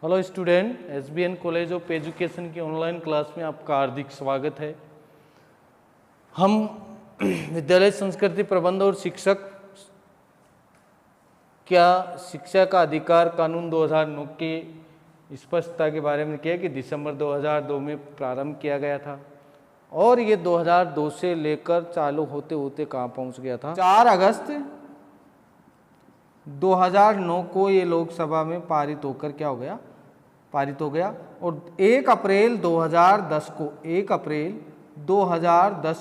Hello student, SBN college of education की online class में आपका हार्दिक स्वागत है। हम विद्यालय संस्कृति प्रबंध और शिक्षक क्या शिक्षा का अधिकार कानून 2009 की स्पष्टता के बारे में किया कि दिसंबर 2002 में प्रारंभ किया गया था और ये 2002 से लेकर चालू होते होते कहाँ पहुँच गया था। 4 अगस्त 2009 को ये लोकसभा में पारित होकर क्या हो गया, पारित हो गया और 1 अप्रैल 2010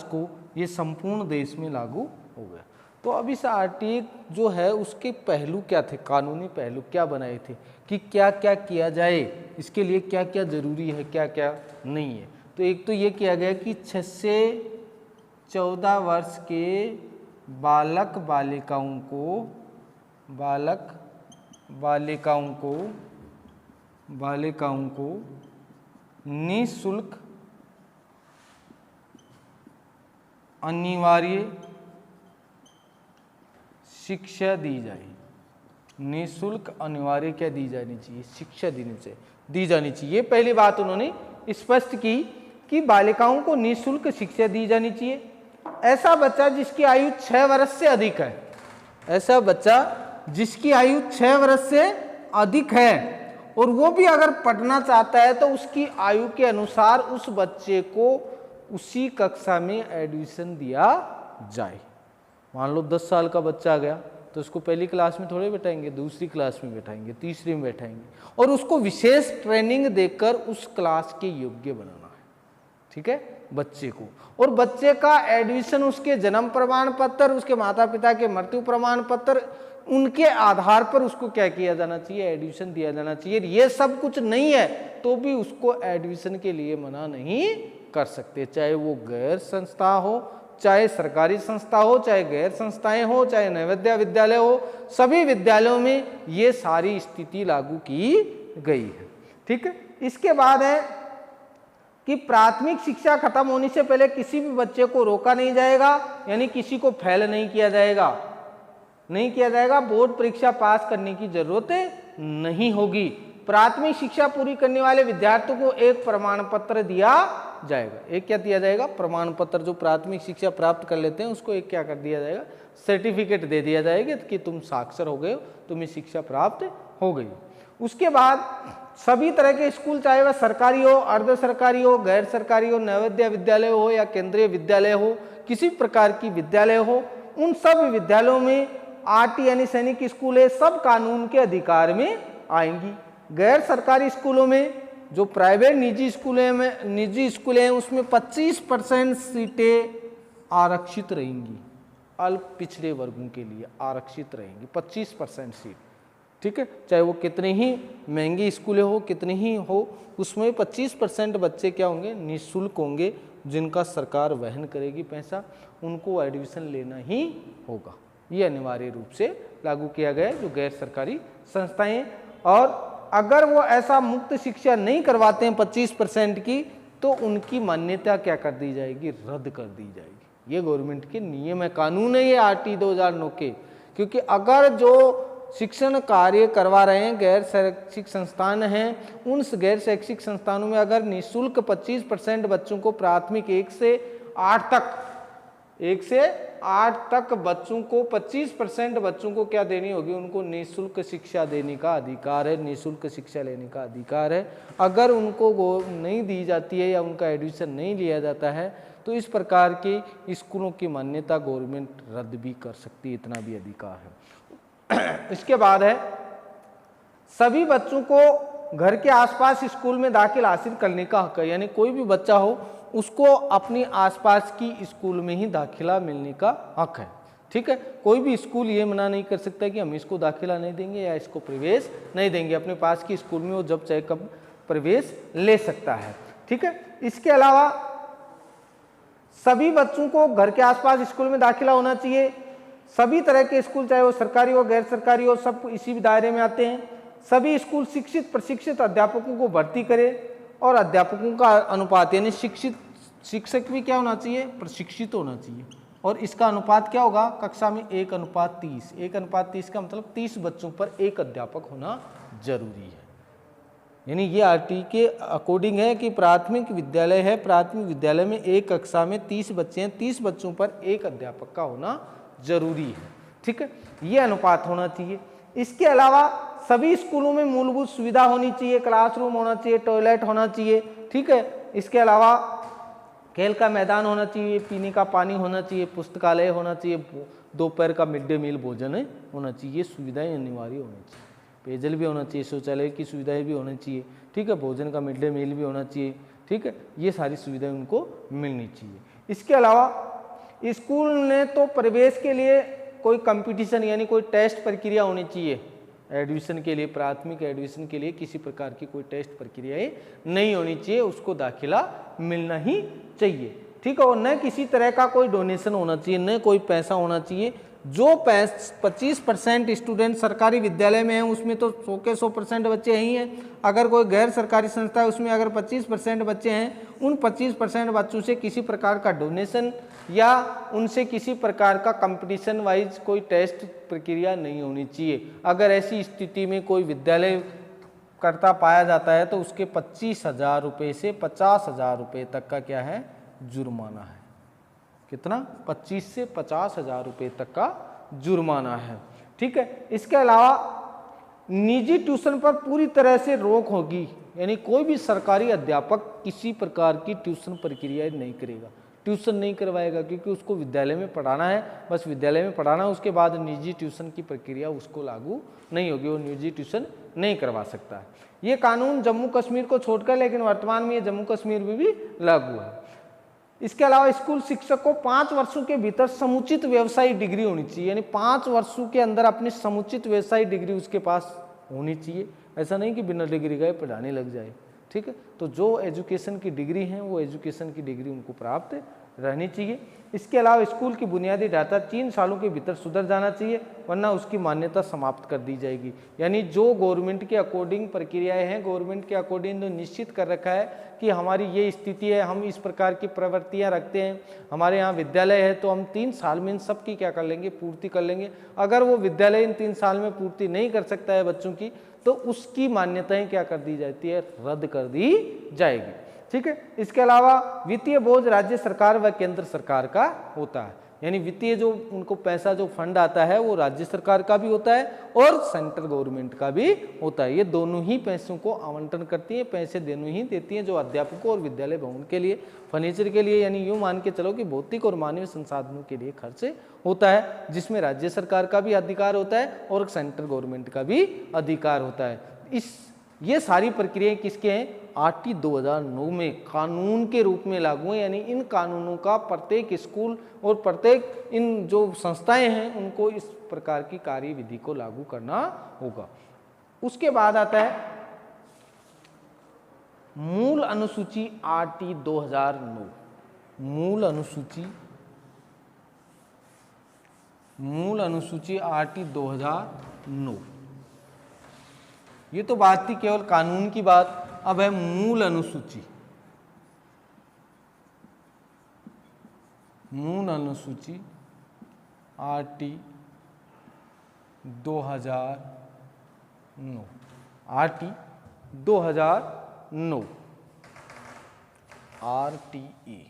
को ये संपूर्ण देश में लागू हो गया। तो अब इस आरटीए जो है उसके पहलू क्या थे, कानूनी पहलू क्या बनाए थे कि क्या क्या किया जाए, इसके लिए क्या क्या जरूरी है, क्या क्या नहीं है। तो एक तो ये किया गया कि 6 से 14 वर्ष के बालक बालिकाओं को निःशुल्क अनिवार्य शिक्षा दी जाए। निःशुल्क अनिवार्य क्या दी जानी चाहिए, शिक्षा दी जानी चाहिए। ये पहली बात उन्होंने स्पष्ट की कि बालिकाओं को निःशुल्क शिक्षा दी जानी चाहिए। ऐसा बच्चा जिसकी आयु 6 वर्ष से अधिक है, ऐसा बच्चा जिसकी आयु 6 वर्ष से अधिक है और वो भी अगर पढ़ना चाहता है तो उसकी आयु के अनुसार उस बच्चे को उसी कक्षा में एडमिशन दिया जाए। मान लो 10 साल का बच्चा आ गया तो उसको पहली क्लास में थोड़े बैठाएंगे, दूसरी क्लास में बैठाएंगे, तीसरी में बैठाएंगे और उसको विशेष ट्रेनिंग देकर उस क्लास के योग्य बनाना है, ठीक है, बच्चे को। और बच्चे का एडमिशन उसके जन्म प्रमाण पत्र, उसके माता पिता के मृत्यु प्रमाण पत्र, उनके आधार पर उसको क्या किया जाना चाहिए, एडमिशन दिया जाना चाहिए। ये सब कुछ नहीं है तो भी उसको एडमिशन के लिए मना नहीं कर सकते, चाहे वो गैर संस्था हो, चाहे सरकारी संस्था हो, चाहे गैर संस्थाएं हो, चाहे नवोदय विद्यालय हो, सभी विद्यालयों में ये सारी स्थिति लागू की गई है, ठीक है। इसके बाद है कि प्राथमिक शिक्षा खत्म होने से पहले किसी भी बच्चे को रोका नहीं जाएगा, यानी किसी को फेल नहीं किया जाएगा। बोर्ड परीक्षा पास करने की जरूरत नहीं होगी। प्राथमिक शिक्षा पूरी करने वाले विद्यार्थियों को एक प्रमाण पत्र दिया जाएगा। एक क्या दिया जाएगा, प्रमाण पत्र। जो प्राथमिक शिक्षा प्राप्त कर लेते हैं उसको एक क्या कर दिया जाएगा, सर्टिफिकेट दे दिया जाएगा कि तुम साक्षर हो गए हो, तुम्हें शिक्षा प्राप्त हो गई। उसके बाद सभी तरह के स्कूल, चाहे वह सरकारी हो, अर्ध सरकारी हो, गैर सरकारी हो, नवोदय विद्यालय हो या केंद्रीय विद्यालय हो, किसी प्रकार की विद्यालय हो, उन सब विद्यालयों में आरटी यानी सैनिक स्कूल है, सब कानून के अधिकार में आएंगी। गैर सरकारी स्कूलों में जो प्राइवेट निजी स्कूल हैं उसमें 25% सीटें आरक्षित रहेंगी, अल्प पिछड़े वर्गों के लिए आरक्षित रहेंगी 25% सीट, ठीक है। चाहे वो कितने ही महंगी स्कूलें हो, कितने ही हो, उसमें 25% बच्चे क्या होंगे, निःशुल्क होंगे, जिनका सरकार वहन करेगी पैसा, उनको एडमिशन लेना ही होगा। ये अनिवार्य रूप से लागू किया गया है जो गैर सरकारी संस्थाएं। और अगर वो ऐसा मुक्त शिक्षा नहीं करवाते हैं 25% की, तो उनकी मान्यता क्या कर दी जाएगी, रद्द कर दी जाएगी। ये गवर्नमेंट के नियम है, कानून है ये आरटी 2009 के। क्योंकि अगर जो शिक्षण कार्य करवा रहे हैं गैर शैक्षिक संस्थान हैं, उन गैर शैक्षिक संस्थानों में अगर निःशुल्क 25% बच्चों को प्राथमिक 1 से 8 तक बच्चों को 25% बच्चों को क्या देनी होगी, उनको निःशुल्क शिक्षा देने का अधिकार है, निःशुल्क शिक्षा लेने का अधिकार है। अगर उनको नहीं दी जाती है या उनका एडमिशन नहीं लिया जाता है तो इस प्रकार के स्कूलों की मान्यता गवर्नमेंट रद्द भी कर सकती है, इतना भी अधिकार है। इसके बाद है सभी बच्चों को घर के आसपास स्कूल में दाखिल हासिल करने का हक है, यानी कोई भी बच्चा हो उसको अपनी आसपास की स्कूल में ही दाखिला मिलने का हक है, ठीक है। कोई भी स्कूल ये मना नहीं कर सकता कि हम इसको दाखिला नहीं देंगे या इसको प्रवेश नहीं देंगे। अपने पास की स्कूल में वो जब चाहे कब प्रवेश ले सकता है, ठीक है। इसके अलावा सभी बच्चों को घर के आसपास स्कूल में दाखिला होना चाहिए। सभी तरह के स्कूल, चाहे वो सरकारी हो, गैर सरकारी हो, सब इसी दायरे में आते हैं। सभी स्कूल शिक्षित प्रशिक्षित अध्यापकों को भर्ती करे और अध्यापकों का अनुपात, यानी शिक्षक भी क्या होना चाहिए, प्रशिक्षित होना चाहिए। और इसका अनुपात क्या होगा, कक्षा में 1:30। 1:30 का मतलब 30 बच्चों पर एक अध्यापक होना जरूरी है। यानी ये आरटी के अकॉर्डिंग है कि प्राथमिक विद्यालय है, प्राथमिक विद्यालय में एक कक्षा में 30 बच्चे हैं, 30 बच्चों पर एक अध्यापक का होना जरूरी है। ठीक है, ये अनुपात होना चाहिए। इसके अलावा सभी स्कूलों में मूलभूत सुविधा होनी चाहिए, क्लासरूम होना चाहिए, टॉयलेट होना चाहिए। ठीक है, इसके अलावा खेल का मैदान होना चाहिए, पीने का पानी होना चाहिए, पुस्तकालय होना चाहिए, दोपहर का मिड डे मील भोजन होना चाहिए। ये सुविधाएं अनिवार्य होनी चाहिए। पेयजल भी होना चाहिए, शौचालय की सुविधाएं भी होनी चाहिए। ठीक है, भोजन का मिड डे मील भी होना चाहिए। ठीक है, ये सारी सुविधाएं उनको मिलनी चाहिए। इसके अलावा स्कूल ने तो प्रवेश के लिए कोई कंपटीशन यानी कोई टेस्ट प्रक्रिया होनी चाहिए। एडमिशन के लिए, प्राथमिक एडमिशन के लिए किसी प्रकार की कोई टेस्ट प्रक्रियाएं नहीं होनी चाहिए, उसको दाखिला मिलना ही चाहिए। ठीक है, और न किसी तरह का कोई डोनेशन होना चाहिए, न कोई पैसा होना चाहिए। जो 25% स्टूडेंट सरकारी विद्यालय में हैं उसमें तो 100 के 100% बच्चे ही हैं। अगर कोई गैर सरकारी संस्था है उसमें अगर 25% बच्चे हैं, उन 25% बच्चों से किसी प्रकार का डोनेशन या उनसे किसी प्रकार का कंपटीशन वाइज कोई टेस्ट प्रक्रिया नहीं होनी चाहिए। अगर ऐसी स्थिति में कोई विद्यालय करता पाया जाता है तो उसके 25,000 रुपये से 50,000 रुपये तक का क्या है, जुर्माना है। कितना? 25 से 50,000 रुपये तक का जुर्माना है। ठीक है, इसके अलावा निजी ट्यूशन पर पूरी तरह से रोक होगी, यानी कोई भी सरकारी अध्यापक किसी प्रकार की ट्यूशन प्रक्रिया नहीं करेगा, ट्यूशन नहीं करवाएगा, क्योंकि उसको विद्यालय में पढ़ाना है, बस विद्यालय में पढ़ाना, उसके बाद निजी ट्यूशन की प्रक्रिया उसको लागू नहीं होगी, वो निजी ट्यूशन नहीं करवा सकता है। ये कानून जम्मू कश्मीर को छोड़कर, लेकिन वर्तमान में ये जम्मू कश्मीर में भी लागू है। इसके अलावा स्कूल शिक्षक को 5 वर्षों के भीतर समुचित व्यवसायिक डिग्री होनी चाहिए, यानी 5 वर्षों के अंदर अपनी समुचित व्यवसायिक डिग्री उसके पास होनी चाहिए। ऐसा नहीं कि बिना डिग्री का पढ़ाने लग जाए। ठीक है, तो जो एजुकेशन की डिग्री है वो एजुकेशन की डिग्री उनको प्राप्त रहनी चाहिए। इसके अलावा स्कूल की बुनियादी ढांचा 3 सालों के भीतर सुधर जाना चाहिए, वरना उसकी मान्यता समाप्त कर दी जाएगी। यानी जो गवर्नमेंट के अकॉर्डिंग प्रक्रियाएं हैं, गवर्नमेंट के अकॉर्डिंग निश्चित कर रखा है कि हमारी ये स्थिति है, हम इस प्रकार की प्रवृत्तियां रखते हैं, हमारे यहाँ विद्यालय है, तो हम 3 साल में इन सब की क्या कर लेंगे, पूर्ति कर लेंगे। अगर वो विद्यालय इन 3 साल में पूर्ति नहीं कर सकता है बच्चों की, तो उसकी मान्यताएं क्या कर दी जाती है, रद्द कर दी जाएगी। ठीक है, इसके अलावा वित्तीय बोझ राज्य सरकार व केंद्र सरकार का होता है, यानी वित्तीय जो उनको पैसा जो फंड आता है वो राज्य सरकार का भी होता है और सेंट्रल गवर्नमेंट का भी होता है। ये दोनों ही पैसों को आवंटन करती है, पैसे दोनों ही देती हैं, जो अध्यापकों और विद्यालय भवन के लिए, फर्नीचर के लिए, यानी यूँ मान के चलो कि भौतिक और मानवीय संसाधनों के लिए खर्च होता है, जिसमें राज्य सरकार का भी अधिकार होता है और सेंट्रल गवर्नमेंट का भी अधिकार होता है। ये सारी प्रक्रियाएं किसके हैं, आरटी 2009 में कानून के रूप में लागू है, यानी इन कानूनों का प्रत्येक स्कूल और प्रत्येक इन जो संस्थाएं हैं उनको इस प्रकार की कार्यविधि को लागू करना होगा। उसके बाद आता है मूल अनुसूची आरटी 2009। मूल अनुसूची आरटी 2009। ये तो बात थी केवल कानून की बात, अब है मूल अनुसूची। मूल अनुसूची आरटी 2009। RT 2009 RTA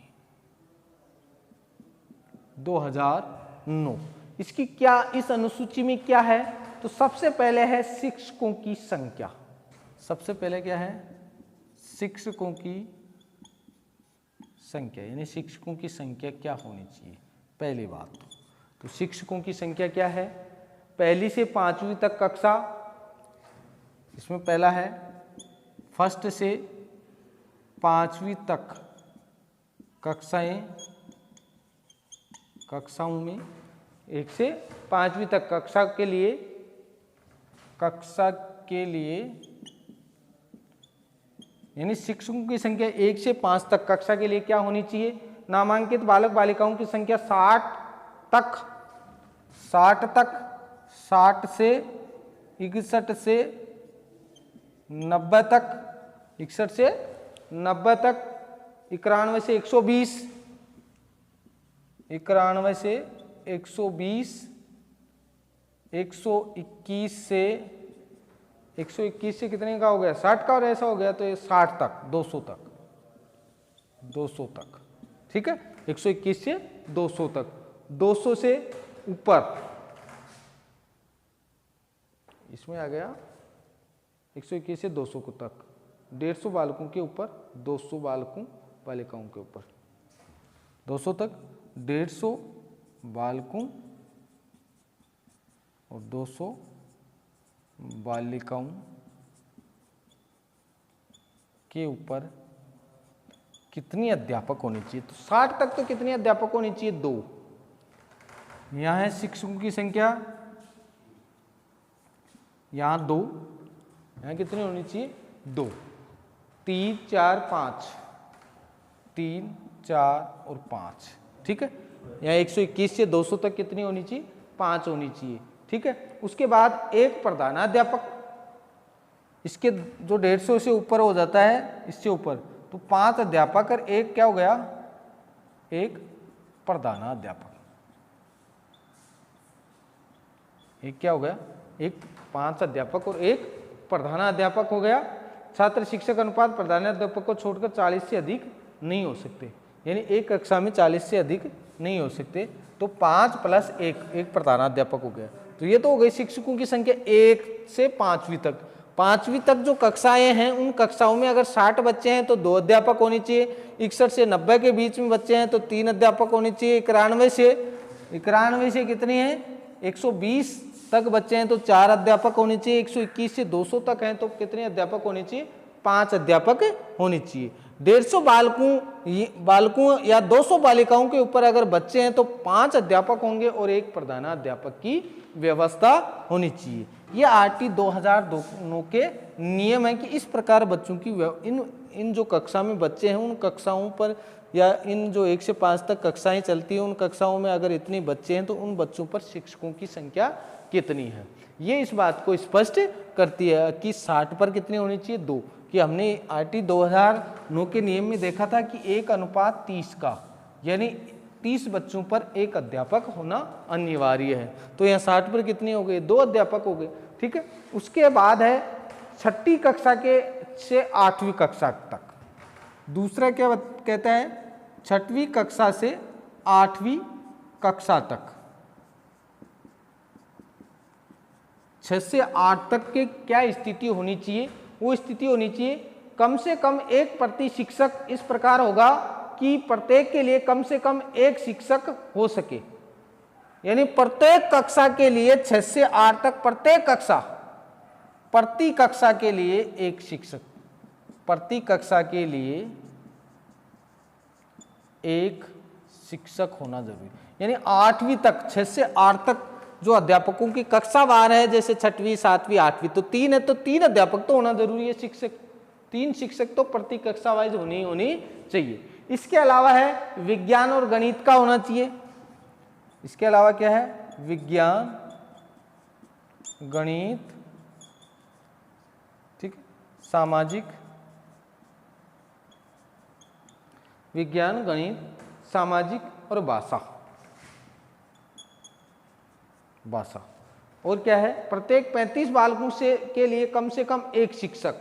2009। इसकी क्या, इस अनुसूची में क्या है, तो सबसे पहले है शिक्षकों की संख्या। सबसे पहले क्या है, शिक्षकों की संख्या, यानी शिक्षकों की संख्या क्या होनी चाहिए, पहली बात। तो शिक्षकों की संख्या क्या है, 1 से 5वीं तक कक्षा, इसमें पहला है 1 से 5वीं तक कक्षाओं में 1 से 5वीं तक कक्षा के लिए यानी शिक्षकों की संख्या 1 से 5 तक कक्षा के लिए क्या होनी चाहिए, नामांकित बालक बालिकाओं की संख्या 60 तक 60 से 61 से 90 तक 61 से 90 तक 91 से 120 91 से 120 121 से 121 से कितने का हो गया 60 का, और ऐसा हो गया तो ये 60 तक 200 तक 200 तक, ठीक है। 121 से 200 तक, 200 से ऊपर इसमें आ गया 121 से 200 को तक, 150 बालकों के ऊपर 200 बालकों बालिकाओं के ऊपर, 200 तक 150 बालकों और 200 बालिकाओं के ऊपर कितनी अध्यापक होनी चाहिए। तो 60 तक तो कितनी अध्यापक होनी चाहिए 2। यहाँ है शिक्षकों की संख्या, यहाँ 2, यहाँ कितनी होनी चाहिए 2, 3 4 5, 3 4 और 5, ठीक है। यहाँ 121 से 200 तक कितनी होनी चाहिए 5 होनी चाहिए, ठीक है। उसके बाद एक प्रधानाध्यापक, इसके जो 150 से ऊपर हो जाता है इससे ऊपर, तो 5 अध्यापक और एक क्या हो गया, एक प्रधानाध्यापक। एक क्या हो गया, एक 5 अध्यापक और एक प्रधानाध्यापक हो गया। छात्र शिक्षक अनुपात प्रधानाध्यापक को छोड़कर 40 से अधिक नहीं हो सकते, यानी एक कक्षा में 40 से अधिक नहीं हो सकते। तो 5 + 1, एक प्रधानाध्यापक हो गया। तो ये तो हो गई शिक्षकों की संख्या 1 से 5वीं तक। 5वीं तक जो कक्षाएं हैं उन कक्षाओं में अगर 60 बच्चे हैं तो 2 अध्यापक होने चाहिए, 61 से 90 के बीच में बच्चे हैं तो 3 अध्यापक होने चाहिए, 91 से कितनी है 120 तक बच्चे हैं तो 4 अध्यापक होने चाहिए, 121 से 200 तक हैं तो कितने अध्यापक होने चाहिए 5 अध्यापक होने चाहिए। 150 बालकों या 200 बालिकाओं के ऊपर अगर बच्चे हैं तो 5 अध्यापक होंगे और एक प्रधानाध्यापक की व्यवस्था होनी चाहिए। ये आरटी 2002 के नियम है कि इस प्रकार बच्चों की इन जो कक्षा में बच्चे हैं उन कक्षाओं पर, या इन जो 1 से 5 तक कक्षाएं चलती हैं उन कक्षाओं में अगर इतने बच्चे हैं तो उन बच्चों पर शिक्षकों की संख्या कितनी है। ये इस बात को स्पष्ट करती है कि 60 पर कितनी होनी चाहिए 2, कि हमने आरटी 2009 के नियम में देखा था कि 1:30 का, यानी 30 बच्चों पर एक अध्यापक होना अनिवार्य है। तो यहाँ 60 पर कितने हो गए 2 अध्यापक हो गए, ठीक है। उसके बाद है 6ठी कक्षा के से 8वीं कक्षा तक। दूसरा क्या कहता है 6वीं कक्षा से 8वीं कक्षा तक, 6 से 8 तक के क्या स्थिति होनी चाहिए, वो स्थिति होनी चाहिए कम से कम एक प्रति शिक्षक इस प्रकार होगा कि प्रत्येक के लिए कम से कम एक शिक्षक हो सके, यानी प्रत्येक कक्षा के लिए 6 से 8 तक प्रत्येक कक्षा प्रति कक्षा के लिए एक शिक्षक, प्रति कक्षा के लिए एक शिक्षक होना जरूरी। यानी 8वीं तक 6 से 8 तक जो अध्यापकों की कक्षावार है, जैसे 6वीं 7वीं 8वीं तो 3 है तो 3 अध्यापक तो होना जरूरी है, शिक्षक 3 शिक्षक तो प्रति कक्षा वाइज होनी चाहिए। इसके अलावा है विज्ञान और गणित का होना चाहिए। इसके अलावा क्या है विज्ञान गणित, ठीक है, सामाजिक, विज्ञान गणित सामाजिक और भाषा। और क्या है प्रत्येक 35 बालकों से के लिए कम से कम एक शिक्षक,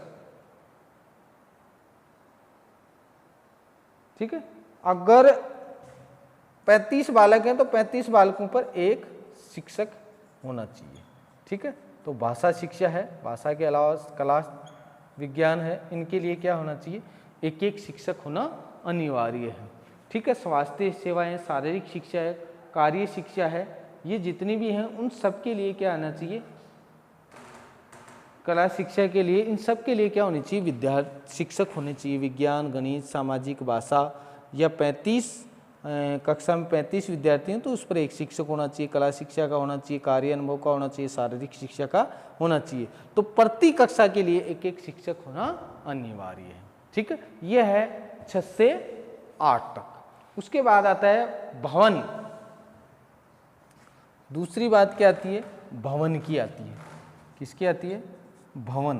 ठीक है। अगर 35 बालक हैं तो 35 बालकों पर एक शिक्षक होना चाहिए, ठीक है। तो भाषा शिक्षा है, भाषा के अलावा कला विज्ञान है, इनके लिए क्या होना चाहिए एक एक शिक्षक होना अनिवार्य है, ठीक है। स्वास्थ्य सेवाएं, शारीरिक शिक्षा है, कार्य शिक्षा है, ये जितनी भी हैं उन सब के लिए क्या आना चाहिए, कला शिक्षा के लिए इन सब के लिए क्या होनी चाहिए विद्यार्थी शिक्षक होने चाहिए। विज्ञान गणित सामाजिक भाषा या 35 कक्षा में 35 विद्यार्थी हैं तो उस पर एक शिक्षक होना चाहिए, कला शिक्षा का होना चाहिए, कार्य अनुभव का होना चाहिए, शारीरिक शिक्षा का होना चाहिए। तो प्रति कक्षा के लिए एक एक शिक्षक होना अनिवार्य है, ठीक है। यह है 6 से 8 तक। उसके बाद आता है भवन। दूसरी बात क्या आती है भवन की आती है। किसकी आती है भवन,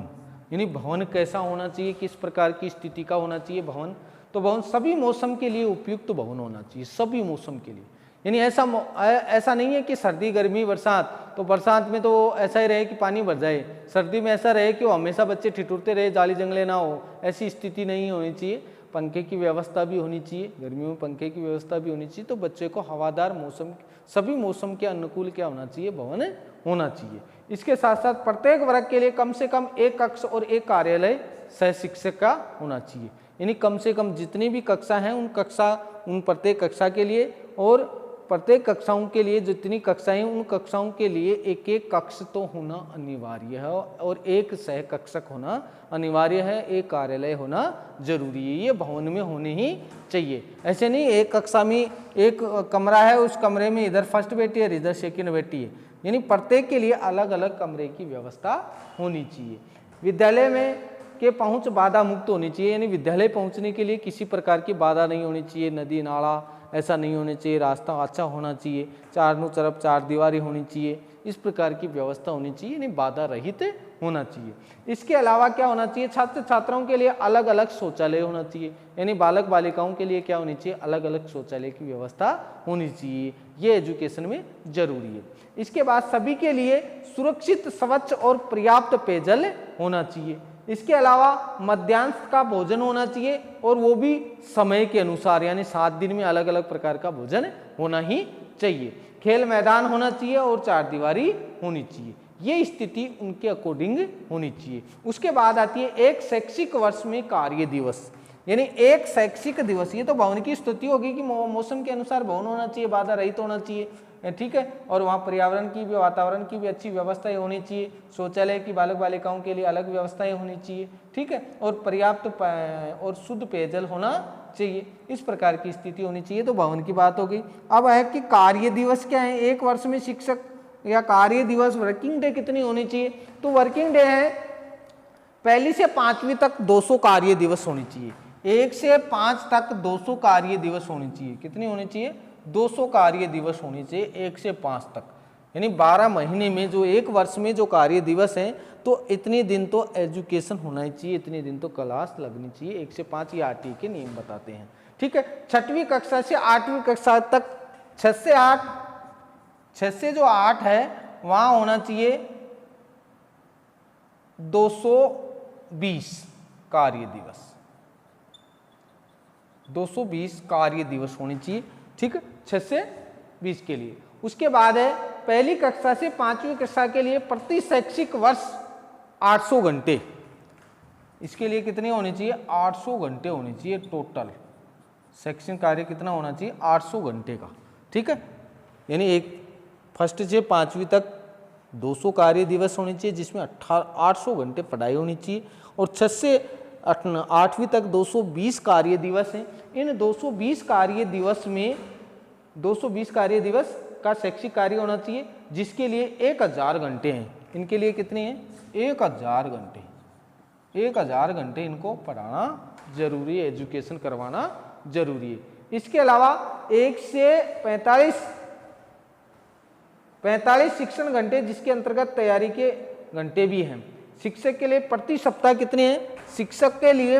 यानी भवन कैसा होना चाहिए, किस प्रकार की स्थिति का होना चाहिए भवन। तो भवन सभी मौसम के लिए उपयुक्त भवन होना चाहिए, सभी मौसम के लिए। यानी ऐसा नहीं है कि सर्दी गर्मी बरसात, तो बरसात में तो ऐसा ही रहे कि पानी भर जाए, सर्दी में ऐसा रहे कि वो हमेशा बच्चे ठिठुरते रहे, जाली जंगले ना हो, ऐसी स्थिति नहीं होनी चाहिए। पंखे की व्यवस्था भी होनी चाहिए, गर्मियों में पंखे की व्यवस्था भी होनी चाहिए। तो बच्चे को हवादार मौसम, सभी मौसम के अनुकूल क्या होना चाहिए, भवन होना चाहिए। इसके साथ साथ प्रत्येक वर्ग के लिए कम से कम एक कक्ष और एक कार्यालय सह शिक्षक का होना चाहिए। यानी कम से कम जितनी भी कक्षा हैं उन प्रत्येक कक्षा के लिए और प्रत्येक कक्षाओं के लिए जितनी कक्षाएं उन कक्षाओं के लिए एक एक कक्ष तो होना अनिवार्य है और एक सह कक्षक होना अनिवार्य है, एक कार्यालय होना जरूरी है। ये भवन में होने ही चाहिए। ऐसे नहीं एक कक्षा में एक कमरा है, उस कमरे में इधर फर्स्ट बैठी है इधर सेकंड बैठी है, यानी प्रत्येक के लिए अलग अलग कमरे की व्यवस्था होनी चाहिए। विद्यालय में के पहुंच बाधा मुक्त होनी चाहिए, यानी विद्यालय पहुंचने के लिए किसी प्रकार की बाधा नहीं होनी चाहिए, नदी नाला ऐसा नहीं होना चाहिए, रास्ता अच्छा होना चाहिए, चारों तरफ चार दीवारी होनी चाहिए, इस प्रकार की व्यवस्था होनी चाहिए, यानी बाधा रहित होना चाहिए। इसके अलावा क्या होना चाहिए, छात्र छात्राओं के लिए अलग अलग शौचालय होना चाहिए, यानी बालक बालिकाओं के लिए क्या होनी चाहिए, अलग अलग शौचालय की व्यवस्था होनी चाहिए। ये एजुकेशन में जरूरी है। इसके बाद सभी के लिए सुरक्षित स्वच्छ और पर्याप्त पेयजल होना चाहिए। इसके अलावा मध्याह्न का भोजन होना चाहिए और वो भी समय के अनुसार, यानी 7 दिन में अलग अलग प्रकार का भोजन होना ही चाहिए। खेल मैदान होना चाहिए और चार दीवारी होनी चाहिए। ये स्थिति उनके अकॉर्डिंग होनी चाहिए। उसके बाद आती है एक शैक्षिक वर्ष में कार्य दिवस, यानी एक शैक्षिक दिवस। ये तो भवन की स्थिति होगी कि मौसम के अनुसार भवन होना चाहिए, बाधा रहित होना चाहिए, ठीक है, और वहाँ पर्यावरण की भी वातावरण की भी अच्छी व्यवस्थाएं होनी चाहिए, शौचालय की बालक बालिकाओं के लिए अलग व्यवस्थाएं होनी चाहिए, ठीक है, और पर्याप्त और शुद्ध पेयजल होना चाहिए। इस प्रकार की स्थिति होनी चाहिए। तो भवन की बात हो गई। अब है कि कार्य दिवस क्या है, एक वर्ष में शिक्षक या कार्य दिवस वर्किंग डे कितनी होनी चाहिए। तो वर्किंग डे है 1 से 5वीं तक 200 कार्य दिवस होनी चाहिए। 1 से 5 तक 200 कार्य दिवस होनी चाहिए। कितनी होनी चाहिए, 200 कार्य दिवस होनी चाहिए 1 से 5 तक, यानी 12 महीने में जो एक वर्ष में जो कार्य दिवस हैं तो इतने दिन तो एजुकेशन होना ही चाहिए, इतने दिन तो क्लास लगनी चाहिए। 1 से 5 ये आरटीई के नियम बताते हैं, ठीक है। 6वीं कक्षा से 8वीं कक्षा तक 6 से जो 8 है वहां होना चाहिए 220 कार्य दिवस, 220 कार्य दिवस होनी चाहिए, ठीक है, 6 से 20 के लिए। उसके बाद है पहली कक्षा से 5वीं कक्षा के लिए प्रति शैक्षिक वर्ष 800 घंटे। इसके लिए कितनी होनी चाहिए, 800 घंटे होनी चाहिए टोटल। शैक्षणिक कार्य कितना होना चाहिए, 800 घंटे का, ठीक है। यानी एक फर्स्ट से 5वीं तक 200 कार्य दिवस होनी चाहिए जिसमें 800 घंटे पढ़ाई होनी चाहिए, और 6 से 8वीं तक 220 कार्य दिवस हैं। इन 220 कार्य दिवस में 220 कार्य दिवस का शैक्षिक कार्य होना चाहिए जिसके लिए 1000 घंटे हैं। इनके लिए कितने हैं, 1000 घंटे, 1000 घंटे इनको पढ़ाना जरूरी है, एजुकेशन करवाना जरूरी है। इसके अलावा 1 से 45 शिक्षण घंटे जिसके अंतर्गत तैयारी के घंटे भी हैं। शिक्षक के लिए प्रति सप्ताह कितने हैं, शिक्षक के लिए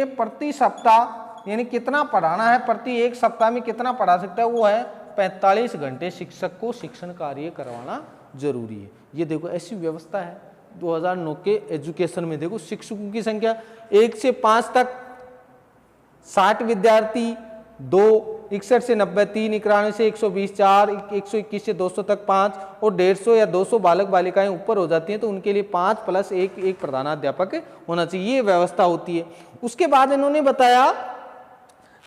प्रति सप्ताह यानी कितना पढ़ाना है, प्रति एक सप्ताह में कितना पढ़ा सकता है, वो है 45 घंटे शिक्षक को शिक्षण कार्य करवाना जरूरी है। ये देखो ऐसी व्यवस्था है 2009 के एजुकेशन में। देखो शिक्षकों की संख्या 1 से 5 तक 60 विद्यार्थी, 2 61 से 90, 3 91 से 120, 4 121 से 200 तक 5, और 150 या 200 बालक बालिकाएं ऊपर हो जाती हैं तो उनके लिए 5 + 1 प्रधानाध्यापक होना चाहिए। ये व्यवस्था होती है। उसके बाद इन्होंने बताया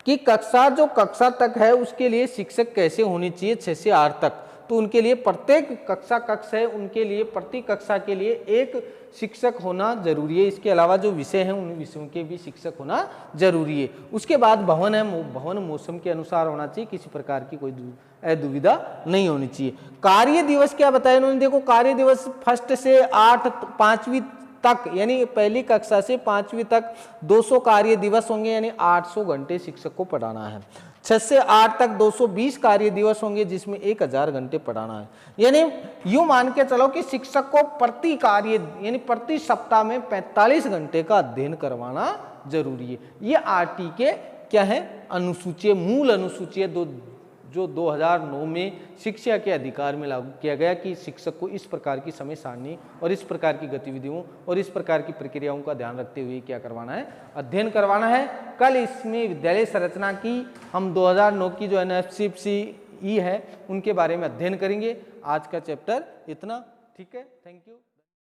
कि कक्षा तक है उसके लिए शिक्षक कैसे होनी चाहिए 6 से 8 तक। तो उनके लिए प्रत्येक कक्ष है उनके लिए प्रति कक्षा के लिए एक शिक्षक होना जरूरी है। इसके अलावा जो विषय हैं उन विषयों के भी शिक्षक होना जरूरी है। उसके बाद भवन है, भवन मौसम के अनुसार होना चाहिए, किसी प्रकार की कोई दुविधा नहीं होनी चाहिए। कार्य दिवस क्या बताया इन्होंने, देखो कार्य दिवस 1 से 8 5वीं तक यानी पहली कक्षा से 5वीं तक 200 कार्य दिवस होंगे, यानी 800 घंटे शिक्षक को पढ़ाना है। 6 से 8 तक 220 कार्य दिवस होंगे जिसमें 1000 घंटे पढ़ाना है। यानी यूं मान के चलो कि शिक्षक को प्रति कार्य यानी प्रति सप्ताह में 45 घंटे का अध्ययन करवाना जरूरी है। ये आरटी के क्या है, अनुसूची, मूल अनुसूची है जो 2009 में शिक्षा के अधिकार में लागू किया गया कि शिक्षक को इस प्रकार की समय सारणी और इस प्रकार की गतिविधियों और इस प्रकार की प्रक्रियाओं का ध्यान रखते हुए क्या करवाना है, अध्ययन करवाना है। कल इसमें विद्यालय संरचना की हम 2009 की जो NFCPE है उनके बारे में अध्ययन करेंगे। आज का चैप्टर इतना, ठीक है, थैंक यू।